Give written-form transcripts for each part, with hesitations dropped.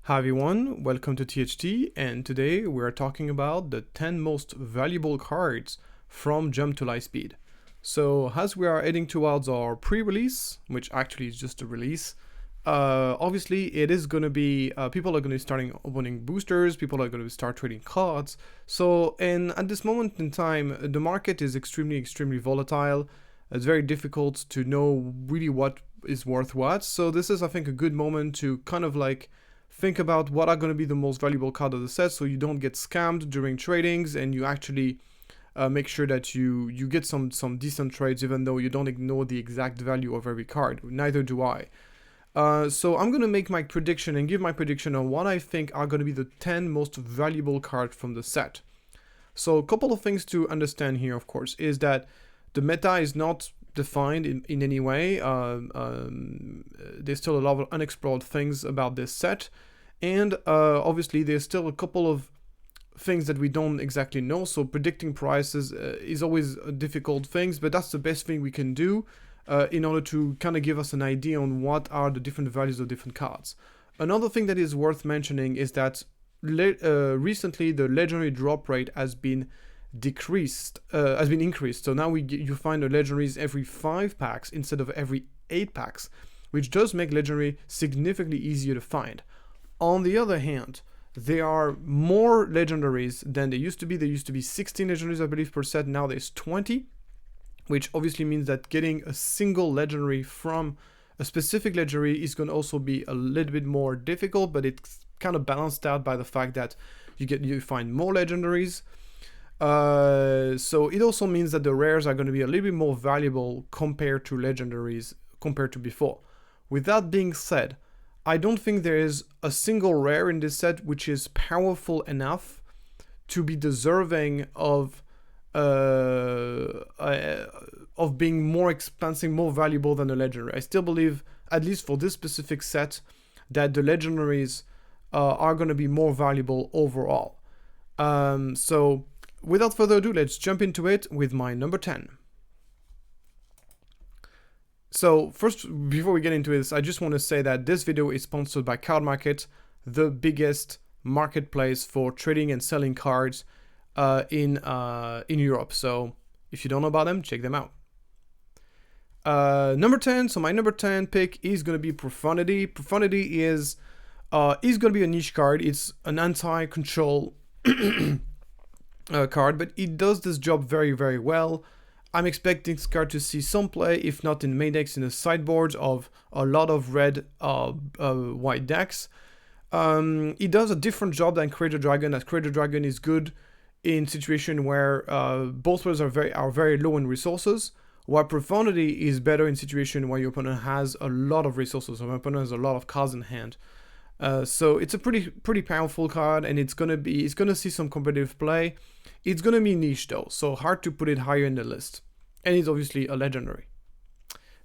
Hi everyone, welcome to THT, and today we're talking about the 10 most valuable cards from Jump to Lightspeed. So as we are heading towards our pre-release, which actually is just a release, obviously it is going to be, people are going to be starting opening boosters, people are going to start trading cards. So, and at this moment in time, the market is extremely volatile. It's very difficult to know really what is worth what. So this is, I think, a good moment to kind of like think about what are going to be the most valuable card of the set so you don't get scammed during tradings and you actually make sure that you get some decent trades even though you don't ignore the exact value of every card. Neither do I. So I'm going to make my prediction and give my prediction on what I think are going to be the 10 most valuable cards from the set. So a couple of things to understand here, of course, is that the meta is not defined in any way. There's still a lot of unexplored things about this set, and obviously there's still a couple of things that we don't exactly know, so predicting prices is always a difficult thing, but that's the best thing we can do in order to kind of give us an idea on what are the different values of different cards. Another thing that is worth mentioning is that recently the legendary drop rate has been increased. So now you find the legendaries every 5 packs instead of every 8 packs, which does make legendary significantly easier to find. On the other hand, there are more legendaries than there used to be. There used to be 16 legendaries, I believe, per set. Now there's 20, which obviously means that getting a single legendary from a specific legendary is going to also be a little bit more difficult, but it's kind of balanced out by the fact that you find more legendaries. So it also means that the rares are going to be a little bit more valuable compared to legendaries compared to before. With that being said, I don't think there is a single rare in this set which is powerful enough to be deserving of being more expensive, more valuable than a legendary. I still believe, at least for this specific set, that the legendaries are going to be more valuable overall. So without further ado, let's jump into it with my number 10. So first, before we get into this, I just want to say that this video is sponsored by Card Market, the biggest marketplace for trading and selling cards in Europe. So if you don't know about them, check them out. Number 10, so my number 10 pick is going to be Profundity. Profundity is going to be a niche card. It's an anti-control card, but it does this job very well. I'm expecting this card to see some play, if not in main decks, in the sideboards of a lot of red white decks. It does a different job than Creator Dragon, as Creator Dragon is good in situation where both players are very low in resources, while Profundity is better in situation where your opponent has a lot of resources, or your opponent has a lot of cards in hand. So it's a pretty powerful card, and it's gonna see some competitive play. It's gonna be niche though, so hard to put it higher in the list. And it's obviously a legendary.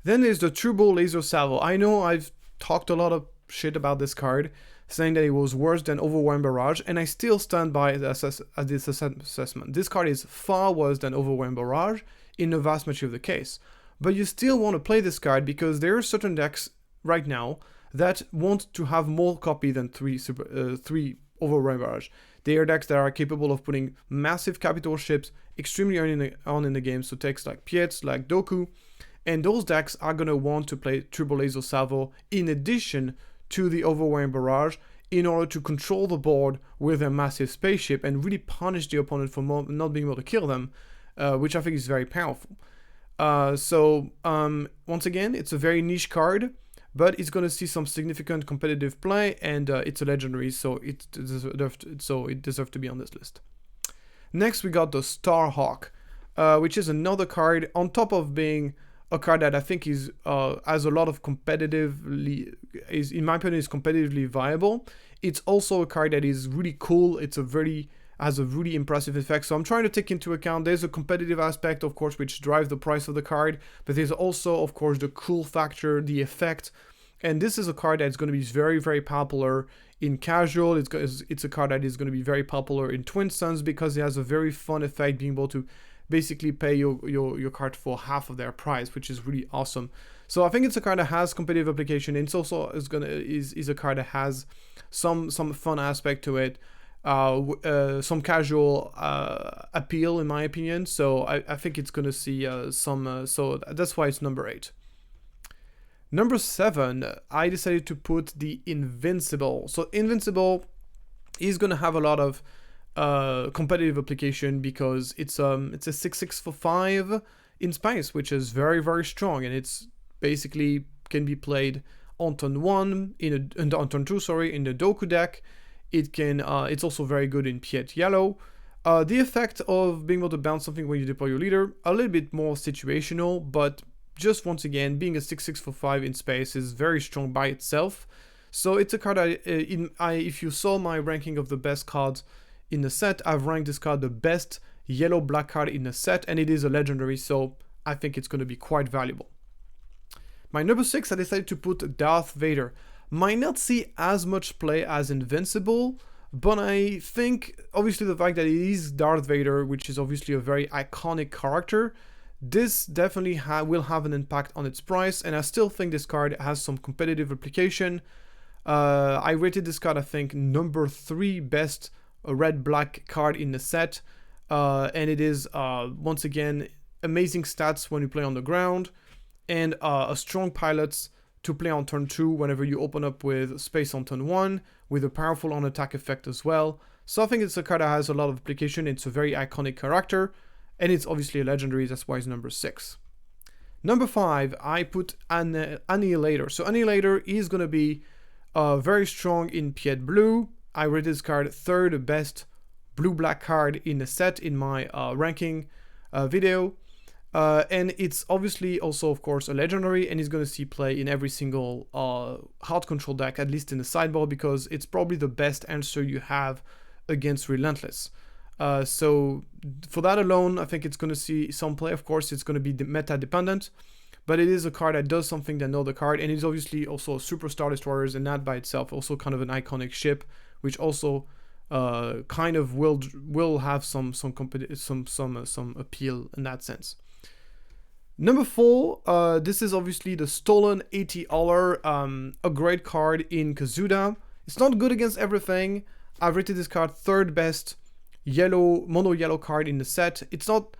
Then there's the Turbo Laser Salvo. I know I've talked a lot of shit about this card, saying that it was worse than Overwhelming Barrage, and I still stand by this assessment. This card is far worse than Overwhelming Barrage in the vast majority of the case. But you still want to play this card because there are certain decks right now that want to have more copy than 3 Overwhelming Barrage. They are decks that are capable of putting massive capital ships extremely early on in the game, so decks like Pietz, like Doku, and those decks are going to want to play Turbo Laser Salvo in addition to the Overwhelming Barrage in order to control the board with a massive spaceship and really punish the opponent for not being able to kill them, which I think is very powerful. Once again, it's a very niche card, but it's going to see some significant competitive play, and it's a legendary, so it deserves to be on this list. Next, we got the Starhawk, which is another card on top of being a card that I think has a lot of in my opinion, is competitively viable. It's also a card that is really cool. Has a really impressive effect. So I'm trying to take into account, there's a competitive aspect, of course, which drives the price of the card, but there's also, of course, the cool factor, the effect. And this is a card that's going to be very popular in casual. It's a card that is going to be very popular in Twin Suns because it has a very fun effect, being able to basically pay your card for half of their price, which is really awesome. So I think it's a card that has competitive application. It's also is a card that has some fun aspect to it, some casual appeal in my opinion. So I think it's gonna see so that's why it's number 8. Number 7, I decided to put the Invincible. So Invincible is gonna have a lot of competitive application because it's a 6/6 for 5 in space, which is very strong, and it's basically can be played on turn 1 on turn 2, sorry, in the Doku deck. It can it's also very good in Piet Yellow. The effect of being able to bounce something when you deploy your leader, a little bit more situational, but just once again, being a 6/6 for 5 in space is very strong by itself. So it's a card if you saw my ranking of the best cards in the set, I've ranked this card the best yellow-black card in the set, and it is a legendary, so I think it's going to be quite valuable. My number 6, I decided to put Darth Vader. Might not see as much play as Invincible, but I think obviously the fact that it is Darth Vader, which is obviously a very iconic character, this definitely will have an impact on its price, and I still think this card has some competitive application. I rated this card, I think, number 3 best red-black card in the set, and it is once again amazing stats when you play on the ground, and a strong pilots to play on turn 2 whenever you open up with space on turn 1, with a powerful on-attack effect as well. So I think it's a card that has a lot of application. It's a very iconic character, and it's obviously a legendary, that's why it's number 6. Number 5, I put Annihilator. So Annihilator is going to be very strong in Piet Blue. I rated this card 3rd best blue-black card in the set in my ranking video. And it's obviously also, of course, a legendary, and it's going to see play in every single hard control deck, at least in the sideboard, because it's probably the best answer you have against Relentless. So for that alone, I think it's going to see some play. Of course, it's going to be meta dependent, but it is a card that does something that no other card, and it's obviously also a Superstar Destroyers, and that by itself also kind of an iconic ship, which also kind of will have some appeal in that sense. Number 4, this is obviously the Stolen ATLer, a great card in Kazuda. It's not good against everything. I've rated this card 3rd best mono yellow card in the set. It's not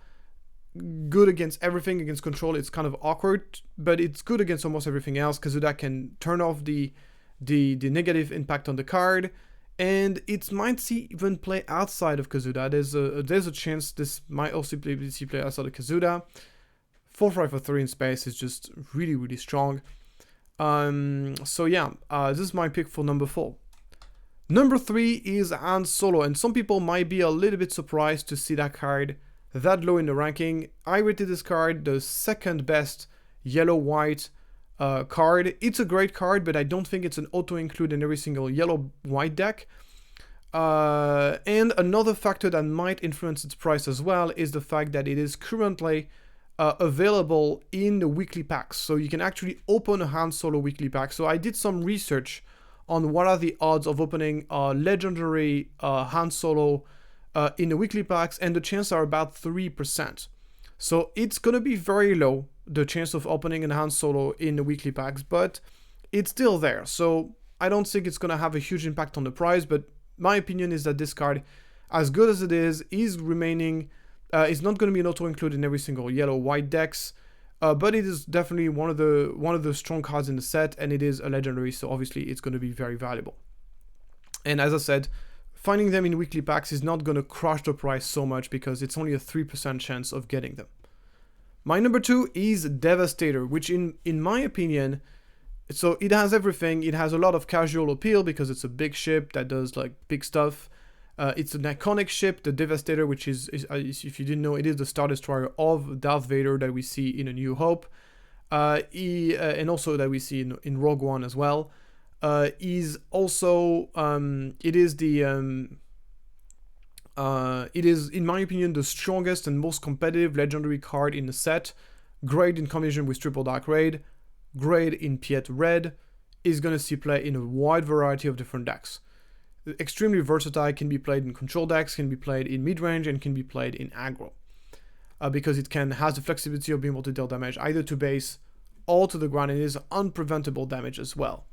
good against everything. Against control, it's kind of awkward, but it's good against almost everything else. Kazuda can turn off the negative impact on the card, and it might see even play outside of Kazuda. There's a chance this might also play outside of Kazuda. 4/5 for 3 in space is just really strong. So yeah, this is my pick for number 4. Number 3 is Han Solo, and some people might be a little bit surprised to see that card that low in the ranking. I rated this card the 2nd best yellow-white card. It's a great card, but I don't think it's an auto-include in every single yellow-white deck. And another factor that might influence its price as well is the fact that it is currently available in the weekly packs. So you can actually open a Han Solo weekly pack. So I did some research on what are the odds of opening a legendary Han Solo in the weekly packs, and the chances are about 3%. So it's going to be very low, the chance of opening a Han Solo in the weekly packs, but it's still there. So I don't think it's going to have a huge impact on the price, but my opinion is that this card, as good as it is remaining. It's not going to be an auto-include in every single yellow-white decks, but it is definitely one of the strong cards in the set, and it is a legendary, so obviously it's going to be very valuable. And as I said, finding them in weekly packs is not going to crush the price so much because it's only a 3% chance of getting them. My number 2 is Devastator, which in my opinion, so it has everything. It has a lot of casual appeal because it's a big ship that does like big stuff. It's an iconic ship, the Devastator, which is if you didn't know, it is the Star Destroyer of Darth Vader that we see in A New Hope, and also that we see in Rogue One as well. Is also it is in my opinion the strongest and most competitive legendary card in the set. Great in combination with Triple Dark Raid, great in Piet Red, is gonna see play in a wide variety of different decks. Extremely versatile, can be played in control decks, can be played in mid-range, and can be played in aggro. Because it has the flexibility of being able to deal damage either to base all to the ground, and it is unpreventable damage as well.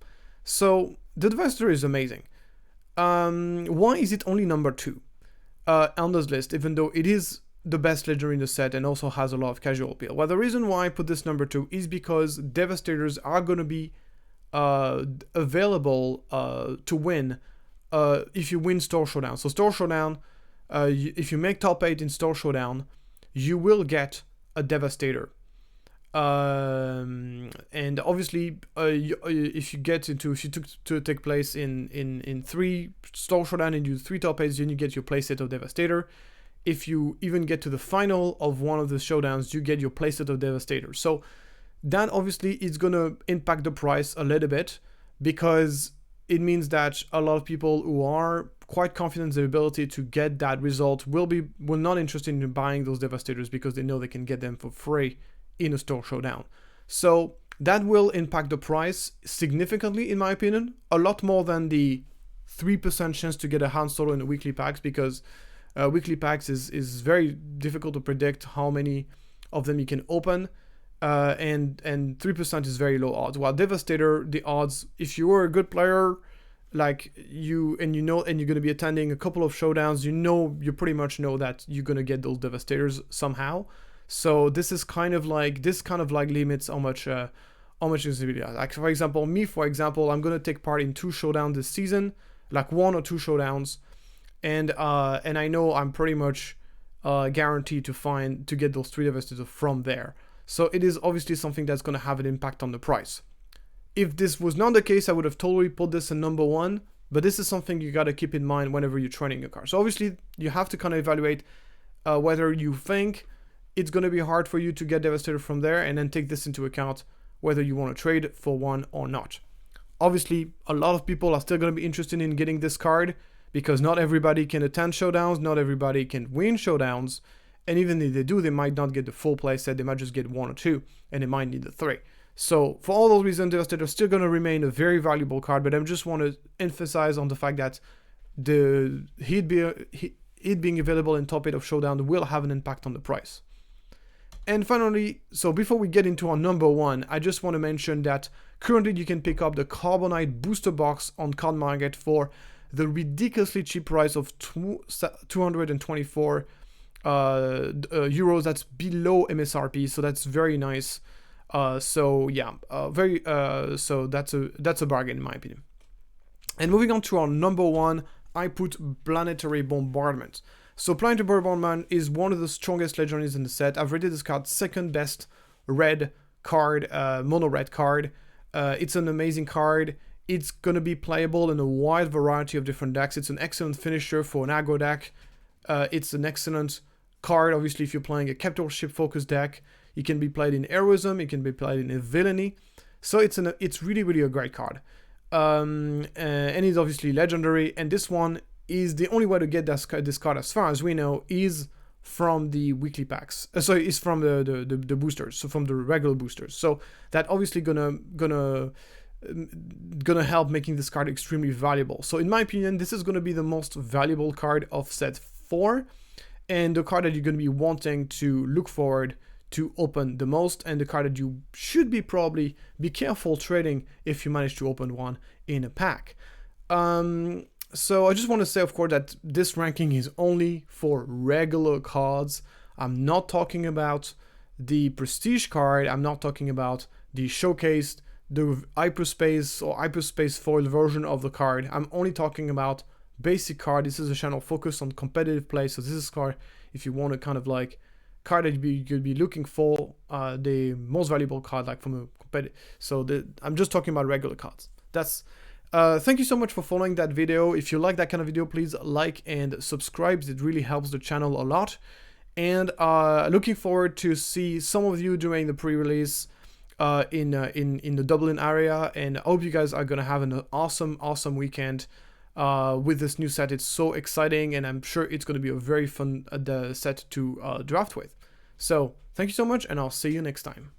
So the Devastator is amazing. Why is it only number 2 on this list, even though it is the best legendary in the set and also has a lot of casual appeal? Well, the reason why I put this number 2 is because Devastators are going to be available to win if you win Store Showdown. So Store Showdown, if you make top 8 in Store Showdown, you will get a Devastator. And obviously, if you took to take place in 3 Store Showdown and you do 3 top 8s, then you get your playset of Devastator. If you even get to the final of one of the showdowns, you get your playset of Devastator. So that obviously is going to impact the price a little bit, because it means that a lot of people who are quite confident in the ability to get that result will not interested in buying those Devastators, because they know they can get them for free in a Store Showdown. So that will impact the price significantly, in my opinion, a lot more than the 3% chance to get a Han Solo in the weekly packs, because weekly packs is very difficult to predict how many of them you can open, and 3% is very low odds. While Devastator, the odds, if you were a good player like you and you're going to be attending a couple of showdowns, you pretty much know that you're going to get those Devastators somehow. So this kind of like limits how much visibility. Like for example, I'm going to take part in 2 showdowns this season, like 1 or 2 showdowns, and I know I'm pretty much guaranteed to get those 3 Devastators from there. So it is obviously something that's going to have an impact on the price. If this was not the case, I would have totally put this in number 1, but this is something you got to keep in mind whenever you're training your car. So obviously you have to kind of evaluate whether you think it's going to be hard for you to get Devastator from there, and then take this into account whether you want to trade for one or not. Obviously, a lot of people are still going to be interested in getting this card, because not everybody can attend showdowns, not everybody can win showdowns, and even if they do, they might not get the full playset, they might just get 1 or 2, and they might need the 3. So for all those reasons, Devastator is still going to remain a very valuable card, but I just want to emphasize on the fact that it being available in top 8 of Showdown will have an impact on the price. And finally, so before we get into our number 1, I just want to mention that currently you can pick up the Carbonite booster box on Card Market for the ridiculously cheap price of 224 euros. That's below MSRP, so that's very nice. So that's a bargain in my opinion. And moving on to our number 1, I put Planetary Bombardment. So Planetary Bombardment is one of the strongest legendaries in the set. I've rated this card 2nd best red card, mono red card. It's an amazing card. It's going to be playable in a wide variety of different decks. It's an excellent finisher for an aggro deck. It's an excellent card, obviously, if you're playing a capital ship focused deck. It can be played in heroism, it can be played in a villainy. So it's really, really a great card. And it's obviously legendary, and this one is the only way to get this card, as far as we know, is from the weekly packs. It's from the boosters, so from the regular boosters. So that obviously gonna help making this card extremely valuable. So in my opinion, this is gonna be the most valuable card of set 4, and the card that you're gonna be wanting to look forward to open the most, and the card that you should probably be careful trading if you manage to open one in a pack. So I just want to say, of course, that this ranking is only for regular cards. I'm not talking about the prestige card. I'm not talking about the showcased, the hyperspace or hyperspace foil version of the card. I'm only talking about basic card. This is a channel focused on competitive play. So this is card if you want to kind of like card that you'd be looking for, the most valuable card, like from a competitive. So I'm just talking about regular cards. That's thank you so much for following that video. If you like that kind of video, please like and subscribe. It really helps the channel a lot. And looking forward to see some of you during the pre-release in the Dublin area. And I hope you guys are gonna have an awesome weekend with this new set. It's so exciting, and I'm sure it's gonna be a very fun set to draft with. So thank you so much, and I'll see you next time.